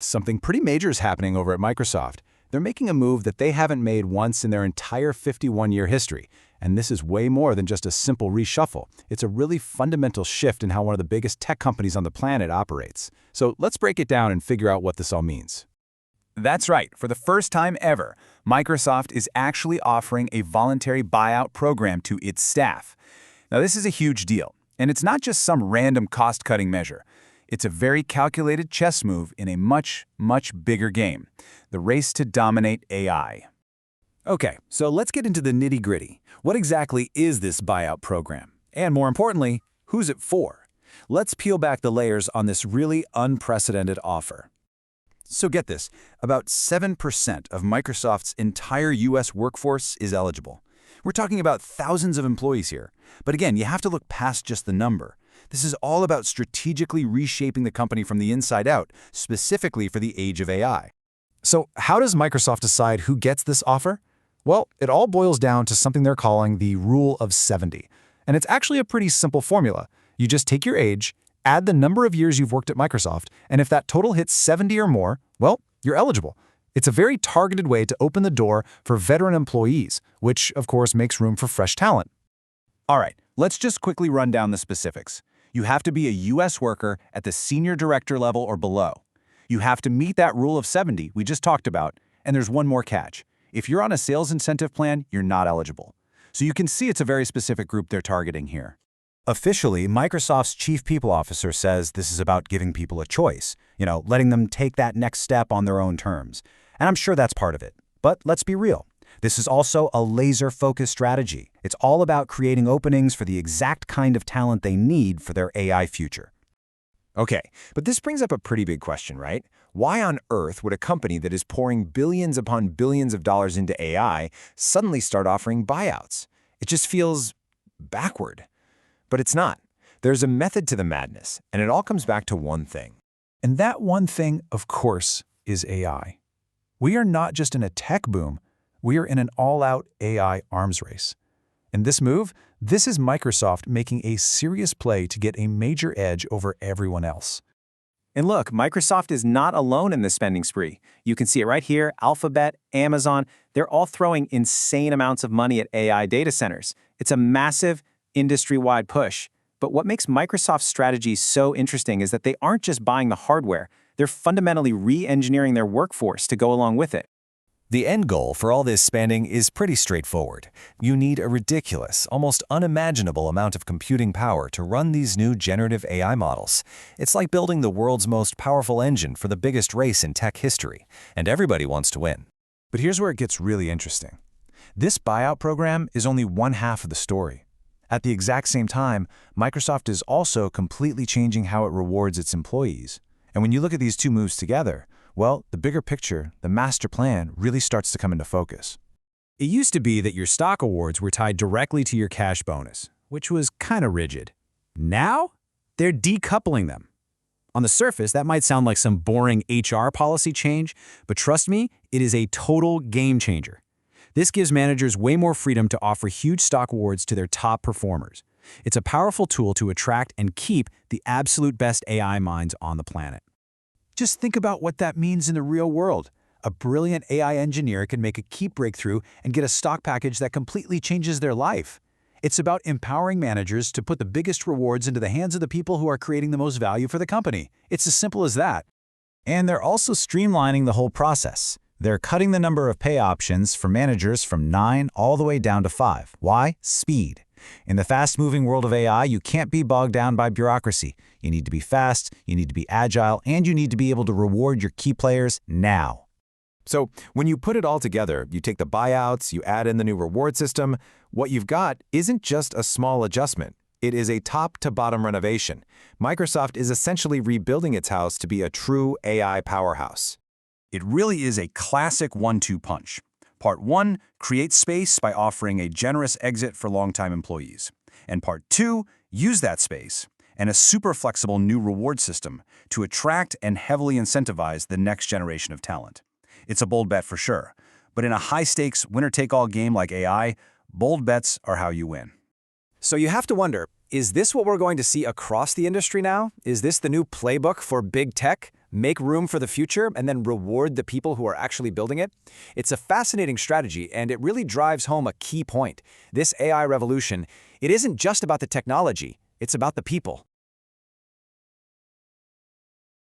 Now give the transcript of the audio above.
Something pretty major is happening over at Microsoft. They're making a move that they haven't made once in their entire 51-year history. And this is way more than just a simple reshuffle. It's a really fundamental shift in how one of the biggest tech companies on the planet operates. So let's break it down and figure out what this all means. That's right. For the first time ever, Microsoft is actually offering a voluntary buyout program to its staff. Now, this is a huge deal, and it's not just some random cost-cutting measure. It's a very calculated chess move in a much, much bigger game, the race to dominate AI. Okay, so let's get into the nitty-gritty. What exactly is this buyout program? And more importantly, who's it for? Let's peel back the layers on this really unprecedented offer. So get this, about 7% of Microsoft's entire US workforce is eligible. We're talking about thousands of employees here. But again, you have to look past just the number. This is all about strategically reshaping the company from the inside out, specifically for the age of AI. So how does Microsoft decide who gets this offer? Well, it all boils down to something they're calling the Rule of 70. And it's actually a pretty simple formula. You just take your age, add the number of years you've worked at Microsoft, and if that total hits 70 or more, well, you're eligible. It's a very targeted way to open the door for veteran employees, which, of course, makes room for fresh talent. All right, let's just quickly run down the specifics. You have to be a U.S. worker at the senior director level or below. You have to meet that Rule of 70 we just talked about, and there's one more catch. If you're on a sales incentive plan, you're not eligible. So you can see it's a very specific group they're targeting here. Officially, Microsoft's chief people officer says this is about giving people a choice, letting them take that next step on their own terms. And I'm sure that's part of it. But let's be real. This is also a laser-focused strategy. It's all about creating openings for the exact kind of talent they need for their AI future. Okay, but this brings up a pretty big question, right? Why on earth would a company that is pouring billions upon billions of dollars into AI suddenly start offering buyouts? It just feels backward. But it's not. There's a method to the madness, and it all comes back to one thing. And that one thing, of course, is AI. We are not just in a tech boom, we are in an all-out AI arms race. In this move, this is Microsoft making a serious play to get a major edge over everyone else. And look, Microsoft is not alone in this spending spree. You can see it right here. Alphabet, Amazon, they're all throwing insane amounts of money at AI data centers. It's a massive, industry-wide push. But what makes Microsoft's strategy so interesting is that they aren't just buying the hardware. They're fundamentally re-engineering their workforce to go along with it. The end goal for all this spending is pretty straightforward. You need a ridiculous, almost unimaginable amount of computing power to run these new generative AI models. It's like building the world's most powerful engine for the biggest race in tech history, and everybody wants to win. But here's where it gets really interesting. This buyout program is only one half of the story. At the exact same time, Microsoft is also completely changing how it rewards its employees. And when you look at these two moves together, well, the bigger picture, the master plan, really starts to come into focus. It used to be that your stock awards were tied directly to your cash bonus, which was kind of rigid. Now, they're decoupling them. On the surface, that might sound like some boring HR policy change, but trust me, it is a total game changer. This gives managers way more freedom to offer huge stock awards to their top performers. It's a powerful tool to attract and keep the absolute best AI minds on the planet. Just think about what that means in the real world. A brilliant AI engineer can make a key breakthrough and get a stock package that completely changes their life. It's about empowering managers to put the biggest rewards into the hands of the people who are creating the most value for the company. It's as simple as that. And they're also streamlining the whole process. They're cutting the number of pay options for managers from 9 all the way down to 5. Why? Speed. In the fast-moving world of AI, you can't be bogged down by bureaucracy. You need to be fast, you need to be agile, and you need to be able to reward your key players now. So when you put it all together, you take the buyouts, you add in the new reward system, what you've got isn't just a small adjustment. It is a top-to-bottom renovation. Microsoft is essentially rebuilding its house to be a true AI powerhouse. It really is a classic 1-2 punch. Part 1, create space by offering a generous exit for longtime employees. And Part 2, use that space and a super flexible new reward system to attract and heavily incentivize the next generation of talent. It's a bold bet for sure, but in a high-stakes, winner-take-all game like AI, bold bets are how you win. So you have to wonder, is this what we're going to see across the industry now? Is this the new playbook for big tech? make room for the future and then reward the people who are actually building it? It's a fascinating strategy, and it really drives home a key point. This AI revolution, it isn't just about the technology, it's about the people.